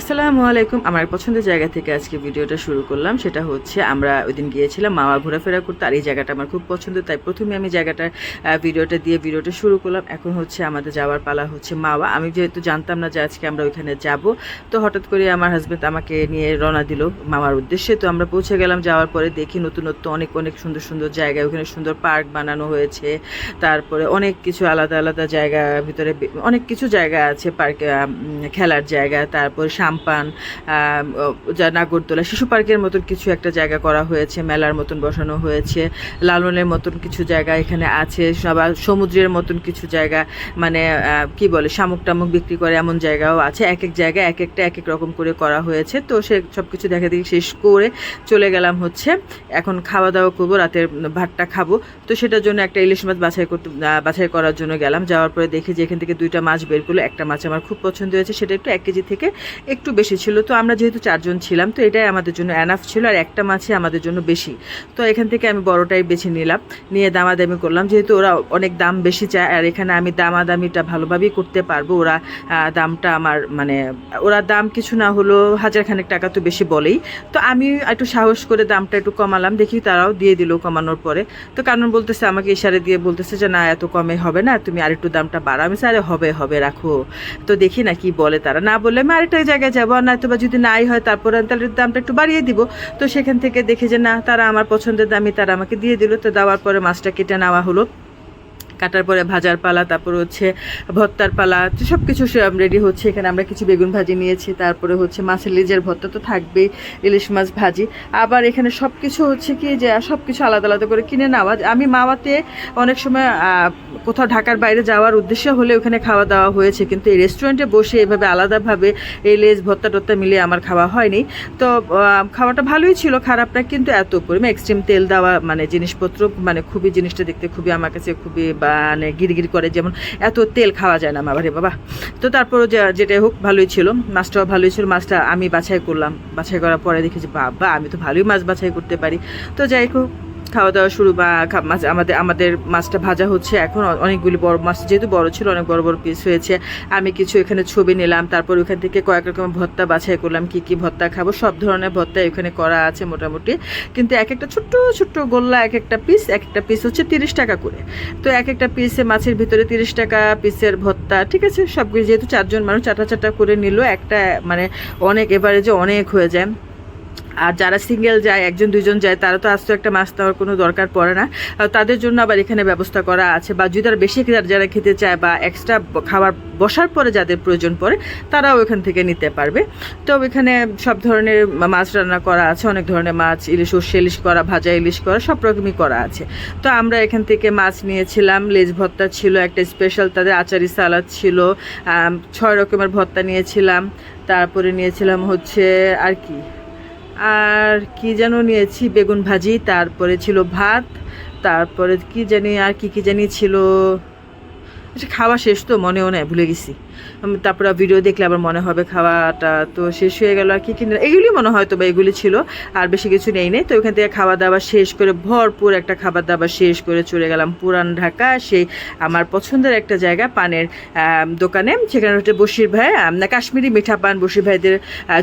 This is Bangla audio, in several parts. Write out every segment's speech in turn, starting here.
আসসালামু আলাইকুম। আমার পছন্দের জায়গা থেকে আজকে ভিডিওটা শুরু করলাম। সেটা হচ্ছে আমরা ওইদিন গিয়েছিলাম মাওয়া ঘোরাফেরা করতে। আর এই জায়গাটা আমার খুব পছন্দ, তাই প্রথমে আমি জায়গাটার ভিডিওটা দিয়ে ভিডিওটা শুরু করলাম। এখন হচ্ছে আমাদের যাওয়ার পালা হচ্ছে মাওয়া। আমি যেহেতু জানতাম না যে আজকে আমরা ওইখানে যাব, তো হঠাৎ করে আমার হাজব্যান্ড আমাকে নিয়ে রওনা দিল মাওয়ার উদ্দেশ্যে। তো আমরা পৌঁছে গেলাম। যাওয়ার পরে দেখি নতুনত্ব অনেক অনেক সুন্দর সুন্দর জায়গা, ওখানে সুন্দর পার্ক বানানো হয়েছে। তারপরে অনেক কিছু আলাদা আলাদা জায়গা, ভিতরে অনেক কিছু জায়গা আছে, পার্কে খেলার জায়গা, তারপর সাম্পান, যা নাগরদোলা, শিশু পার্কের মতন কিছু একটা জায়গা করা হয়েছে, মেলার মতন বসানো হয়েছে, লালনের মতন কিছু জায়গা এখানে আছে, আবার সমুদ্রের মতন কিছু জায়গা, মানে কি বলে শামুক টামুক বিক্রি করে এমন জায়গাও আছে। এক এক জায়গায় এক একটা এক এক রকম করে করা হয়েছে। তো সে সব কিছু দেখা দেখি শেষ করে চলে গেলাম হচ্ছে এখন খাওয়া দাওয়া করবো, রাতের ভাতটা খাবো। তো সেটার জন্য একটা ইলিশ মাছ বাছাই করার জন্য গেলাম। যাওয়ার পরে দেখি যে এখান থেকে দুইটা মাছ বের করলো। একটা মাছ আমার খুব পছন্দ হয়েছে, সেটা একটু 1 কেজি থেকে একটু বেশি ছিল। তো আমরা যেহেতু 4 জন ছিলাম, তো এটাই আমাদের জন্য এনাফ ছিল, আর একটা মাছই আমাদের জন্য বেশি। তো এখান থেকে আমি বড়টাই বেছে নিলাম, নিয়ে দামাদামি করলাম, যেহেতু ওরা অনেক দাম বেশি চায়, আর এখানে আমি দামাদামিটা ভালোভাবেই করতে পারবো। ওরা দামটা আমার মানে ওরা দাম কিছু না হলো 1000 খানেক টাকা তো বেশি বলেই। তো আমি একটু সাহস করে দামটা একটু কমালাম, দেখি তারাও দিয়ে দিল কমানোর পরে। তো কারণ বলতেছে, আমাকে ইশারা দিয়ে বলতেছে যে না এত কমে হবে না, তুমি আরেকটু দামটা বাড়াও। আমি আরে হবে হবে রাখো। তো দেখি না কি বলে তারা, না বললে আমি আরেকটা জায়গায় যাবো, আর নয়তো বা যদি নাই হয় তারপরে তাহলে দামটা একটু বাড়িয়ে দিব। তো সেখান থেকে দেখি যে না, তারা আমার পছন্দের দামই তারা আমাকে দিয়ে দিল। তো দেওয়ার পরে মাছটা কেটে নেওয়া হলো, কাটার পরে ভাজার পালা, তারপর হচ্ছে ভর্তার পালা, সব কিছু রেডি হচ্ছে। এখানে আমরা কিছু বেগুন ভাজি নিয়েছি, তারপরে হচ্ছে মাছের লেজের ভর্তা তো থাকবেই, ইলিশ মাছ ভাজি। আবার এখানে সব কিছু হচ্ছে কি যে সব কিছু আলাদা আলাদা করে কিনে নেওয়া। আমি মাওয়াতে অনেক সময় কোথাও ঢাকার বাইরে যাওয়ার উদ্দেশ্যে হলে ওখানে খাওয়া দাওয়া হয়েছে, কিন্তু এই রেস্টুরেন্টে বসে এভাবে আলাদাভাবে এই লেজ ভর্তা টর্তা মিলিয়ে আমার খাওয়া হয়নি। তো খাওয়াটা ভালোই ছিল, খারাপ না, কিন্তু এত পরিমাণে এক্সট্রিম তেল দেওয়া মানে জিনিসপত্র, মানে খুবই জিনিসটা দেখতে খুবই আমার কাছে খুবই মানে গিরগির করে, যেমন এত তেল খাওয়া যায় না আমার বাবা। তো তারপরও যেটাই হোক ভালোই ছিল, মাছটাও ভালোই ছিল। মাছটা আমি বাছাই করলাম, বাছাই করার পরে দেখেছি বাবা আমি তো ভালোই মাছ বাছাই করতে পারি। তো যাই হোক খাওয়া দাওয়া শুরু, বা মাছ আমাদের মাছটা ভাজা হচ্ছে এখন। অনেকগুলি বড় মাছ যেহেতু বড় ছিল, অনেক বড় বড় পিস হয়েছে। আমি কিছু এখানে ছবি নিলাম, তারপর ওখান থেকে কয়েক রকম ভর্তা বাছাই করলাম, কি কি ভর্তা খাবো। সব ধরনের ভর্তা এখানে করা আছে মোটামুটি, কিন্তু এক একটা ছোট্ট ছোট্ট গোল্লা, এক একটা পিস হচ্ছে 30 টাকা করে। তো এক একটা পিসে মাছের ভিতরে 30 টাকা পিসের ভর্তা, ঠিক আছে। সব যেহেতু 4 জন মানুষ, চারটা চারটা করে নিল, একটা মানে অনেক এভারেজে অনেক হয়ে যায়। আর যারা সিঙ্গেল যায়, 1 2 জন যায়, তারা তো আস্ত একটা মাছ নেওয়ার কোনো দরকার পড়ে না। তাদের জন্য আবার এখানে ব্যবস্থা করা আছে, বা যদি তারা বেশি যারা খেতে চায় বা এক্সট্রা খাবার বসার পরে যাদের প্রয়োজন পড়ে, তারাও এখান থেকে নিতে পারবে। তো এখানে সব ধরনের মাছ রান্না করা আছে, অনেক ধরনের মাছ, ইলিশ, সর্ষে ইলিশ করা, ভাজা ইলিশ করা, সব রকমই করা আছে। তো আমরা এখান থেকে মাছ নিয়েছিলাম, লেজ ভর্তা ছিল, একটা স্পেশাল তাদের আচারি সালাদ ছিল, 6 রকমের ভর্তা নিয়েছিলাম। তারপরে নিয়েছিলাম হচ্ছে আর কি যেন নিয়েছি, বেগুন ভাজি, তারপরে ছিল ভাত, তারপরে কি জানি আর কি জানি ছিল। আচ্ছা খাওয়া শেষ তো মনেও নেই, ভুলে গেছি। তারপরে ভিডিও দেখলে আবার মনে হবে খাওয়াটা তো শেষ হয়ে গেল। আর কি এগুলি মনে হয় তো বা এগুলি ছিল, আর বেশি কিছু নেই। তো ওখান থেকে খাওয়া দাওয়া শেষ করে ভরপুর একটা খাবার দাবার শেষ করে চলে গেলাম পুরান ঢাকা, সেই আমার পছন্দের একটা জায়গা, পানের দোকানে। সেখানে হচ্ছে বশির ভাই, কাশ্মীরি মিঠা পান, বশির ভাইদের,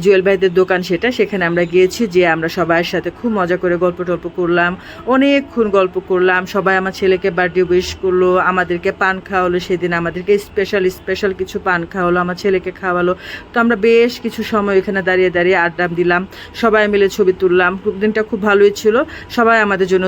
জুয়েল ভাইদের দোকান সেটা। সেখানে আমরা গিয়েছি, যে আমরা সবার সাথে খুব মজা করে গল্প টল্প করলাম, অনেকক্ষণ গল্প করলাম। সবাই আমার ছেলেকে বার্থডে উইশ করলো, আমাদেরকে পান খাওয়ালো, সেদিন আমাদেরকে স্পেশাল কিছু পান খাওয়ালো, আমার ছেলেকে খাওয়ালো। তো আমরা বেশ কিছু সময় এখানে দাঁড়িয়ে দাঁড়িয়ে আড্ডা দিলাম, সবাই মিলে ছবি তুললাম। দিনটা খুব ভালোই ছিল, সবাই আমাদের জন্য